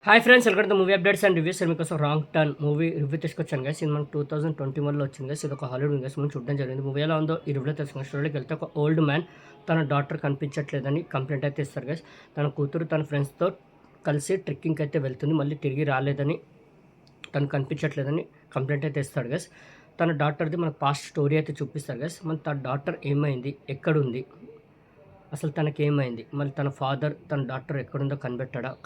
Hi friends, welcome to movie updates and reviews. మీకోసం wrong turn movie review తీసుకొచ్చాను guys. ఇది మనకు 2021లో వచ్చింది గైస్. ఇది ఒక హాలీవుడ్ గైస్. మనం చూడడం జరిగింది. మూవీ ఎలా ఉందో ఈ రివ్యూలో తెలుసుకున్న స్టోరీకి వెళ్తే ఒక ఓల్డ్ మ్యాన్ తన డాటర్ కనిపించట్లేదని కంప్లైంట్ అయితే ఇస్తారు గైస్. తన కూతురు తన ఫ్రెండ్స్తో కలిసి ట్రెక్కింగ్కి అయితే వెళ్తుంది, మళ్ళీ తిరిగి రాలేదని, తను కనిపించట్లేదని కంప్లైంట్ అయితే ఇస్తాడు గైస్. తన డాటర్ది మన పాస్ట్ స్టోరీ అయితే చూపిస్తారు గైస్. మన తన డాటర్ ఏమైంది, ఎక్కడుంది, అసలు తనకేమైంది, మరి తన ఫాదర్ తన డాక్టర్ ఎక్కడుందో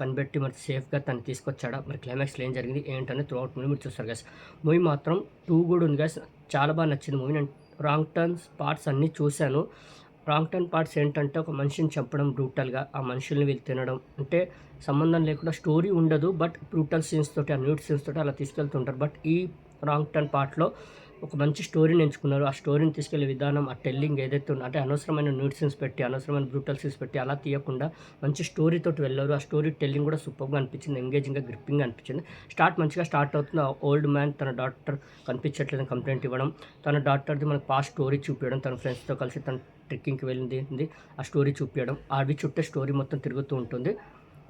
కనిపెట్టి మరి సేఫ్గా తను తీసుకొచ్చాడా, మరి క్లైమాక్స్లో ఏం జరిగింది ఏంటనే త్రూఅవుట్ మూవీ మీరు చూస్తారు గైస్. మూవీ మాత్రం 2 కూడా ఉంది గైస్. చాలా బాగా నచ్చింది మూవీ. నేను రాంగ్ టర్న్స్ పార్ట్స్ అన్నీ చూశాను. రాంగ్ టర్న్ పార్ట్స్ ఏంటంటే ఒక మనిషిని చంపడం బ్రూటల్గా, ఆ మనుషుల్ని వీళ్ళు తినడం, అంటే సంబంధం లేకుండా స్టోరీ ఉండదు, బట్ బ్రూటల్ సీన్స్ తోటి, ఆ న్యూడ్ సీన్స్ తోటి అలా తీసుకెళ్తుంటారు. బట్ ఈ రాంగ్ టర్న్ పార్ట్లో ఒక మంచి స్టోరీని ఎంచుకున్నారు. ఆ స్టోరీని తీసుకెళ్లే విధానం, ఆ టెల్లింగ్ ఏదైతే ఉందో, అంటే అనవసరమైన న్యూడ్ సీన్స్ పెట్టి, అనవసరమైన బ్రూటల్ సీన్స్ పెట్టి అలా తీయకుండా మంచి స్టోరీ తోటి వెళ్ళారు. ఆ స్టోరీ టెల్లింగ్ కూడా సూపర్గా అనిపించింది, ఎంగేజింగ్గా, గ్రిప్పింగ్గా అనిపించింది. మంచిగా స్టార్ట్ అవుతుంది. ఆ ఓల్డ్ మ్యాన్ తన డాక్టర్ కనిపించట్లేదని కంప్లైంట్ ఇవ్వడం, తన డాక్టర్ది మనకు పాస్ట్ స్టోరీ చూపించడం, తన ఫ్రెండ్స్తో కలిసి తన ట్రెక్కింగ్కి వెళ్ళింది ఆ స్టోరీ చూపించడం, అవి చుట్టే స్టోరీ మొత్తం తిరుగుతూ ఉంటుంది.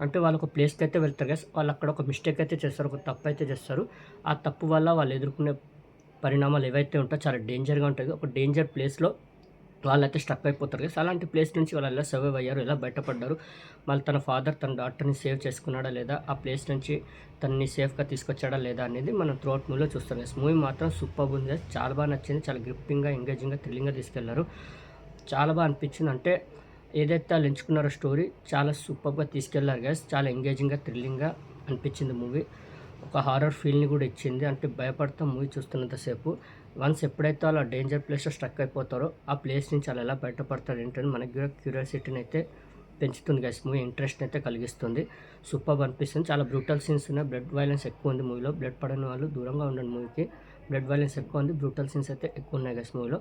అంటే వాళ్ళు ఒక ప్లేస్కి అయితే వెళ్తారు గైస్. వాళ్ళు అక్కడ ఒక మిస్టేక్ అయితే చేస్తారు, ఒక తప్పు అయితే చేస్తారు. ఆ తప్పు వల్ల వాళ్ళు ఎదుర్కొనే పరిణామాలు ఏవైతే ఉంటాయో చాలా డేంజర్గా ఉంటుంది. ఒక డేంజర్ ప్లేస్లో వాళ్ళైతే స్ట్రక్ అయిపోతారు కదా. అలాంటి ప్లేస్ నుంచి వాళ్ళు ఎలా సర్వైవ్ అయ్యారు, ఎలా బయటపడ్డారు, మళ్ళీ తన ఫాదర్ తన డాక్టర్ని సేవ్ చేసుకున్నాడా లేదా, ఆ ప్లేస్ నుంచి తనని సేఫ్గా తీసుకొచ్చాడా లేదా అనేది మనం త్రూఅవుట్ మూవీలో చూస్తాం. మూవీ మాత్రం సూపర్ ఉంది, చాలా బాగా నచ్చింది. చాలా గ్రిప్పింగ్గా, ఎంగేజింగ్గా, థ్రిల్లింగ్గా తీసుకెళ్లారు. చాలా బాగా అనిపించింది. అంటే ఏదైతే వాళ్ళు ఎంచుకున్నారో స్టోరీ చాలా సూపర్గా తీసుకెళ్లారు గైస్. చాలా ఎంగేజింగ్గా, థ్రిల్లింగ్గా అనిపించింది మూవీ. ఒక హారర్ ఫీల్ని కూడా ఇచ్చింది. అంటే భయపడతాం మూవీ చూస్తున్నంతసేపు. వన్స్ ఎప్పుడైతే అలా డేంజర్ ప్లేస్లో స్ట్రక్ అయిపోతారో ఆ ప్లేస్ నుంచి అలా ఎలా బయటపడతారు ఏంటని మనకి కూడా క్యూరియాసిటీని అయితే పెంచుతుంది గైస్. మూవీ ఇంట్రెస్ట్ని అయితే కలిగిస్తుంది. సూపర్ అనిపిస్తుంది. చాలా బ్రూటల్ సీన్స్ ఉన్నాయి. బ్లడ్ వైలెన్స్ ఎక్కువ ఉంది మూవీలో. బ్లడ్ పడని వాళ్ళు దూరంగా ఉండండి మూవీకి. బ్లడ్ వైలెన్స్ ఎక్కువ ఉంది, బ్రూటల్ సీన్స్ అయితే ఎక్కువ ఉన్నాయి గైస్ మూవీలో.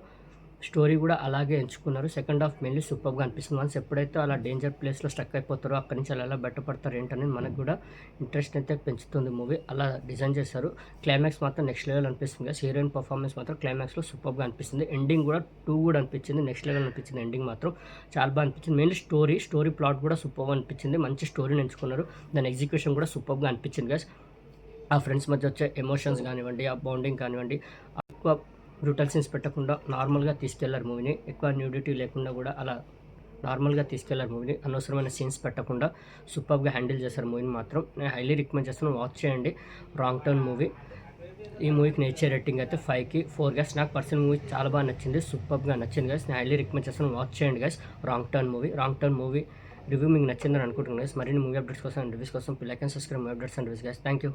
స్టోరీ కూడా అలాగే ఎంచుకున్నారు. సెకండ్ హాఫ్ మెయిన్లీ సూపర్గా అనిపిస్తుంది. వన్స్ ఎప్పుడైతే అలా డేంజర్ ప్లేస్లో స్టక్ అయిపోతారో అక్కడి నుంచి అలా ఎలా బయటపడతారు ఏంటనేది మనకు కూడా ఇంట్రెస్ట్ అయితే పెంచుతుంది మూవీ. అలా డిజైన్ చేశారు. క్లైమాక్స్ మాత్రం నెక్స్ట్ లెవెల్ అనిపిస్తుంది. హీరోయిన్ పర్ఫార్మెన్స్ మాత్రం క్లైమాక్స్లో సూపర్గా అనిపిస్తుంది. ఎండింగ్ కూడా 2 కూడా అనిపించింది. నెక్స్ట్ లెవెల్ అనిపించింది. ఎండింగ్ మాత్రం చాలా బాగా అనిపించింది. మెయిన్లీ స్టోరీ ప్లాట్ కూడా సూపర్గా అనిపించింది. మంచి స్టోరీని ఎంచుకున్నారు. దాని ఎగ్జిక్యూషన్ కూడా సూపర్గా అనిపించింది గైస్. ఆ ఫ్రెండ్స్ మధ్య వచ్చే ఎమోషన్స్ కానివ్వండి, ఆ బాండింగ్ కానివ్వండి, ఎక్కువ బ్రూటల్ సీన్స్ పెట్టకుండా నార్మల్గా తీసుకెళ్లారు మూవీని. ఎక్కువ న్యూడిటీ లేకుండా కూడా అలా నార్మల్గా తీసుకెళ్లారు మూవీని. అనవసరమైన సీన్స్ పెట్టకుండా సూపర్గా హ్యాండిల్ చేశారు మూవీని మాత్రం. నేను హైలీ రికమెండ్ చేస్తాను, వాచ్ చేయండి రాంగ్ టర్న్ మూవీ. ఈ మూవీకి నేను ఇచ్చే రేటింగ్ అయితే 5కి 4 గైస్. నాకు పర్సనల్ మూవీ చాలా బాగా నచ్చింది, సూపర్గా నచ్చింది గైస్. నేను హైలీ రికమెండ్ చేస్తాను, వాచ్ చేయండి guys wrong turn movie review మీకు నచ్చిందని అనుకుంటున్నాను గైస్. మరిన్ని మూవీ అప్డేట్స్ కోసం, రివ్యూస్ కోసం like and subscribe movie updates and reviews guys. Thank you.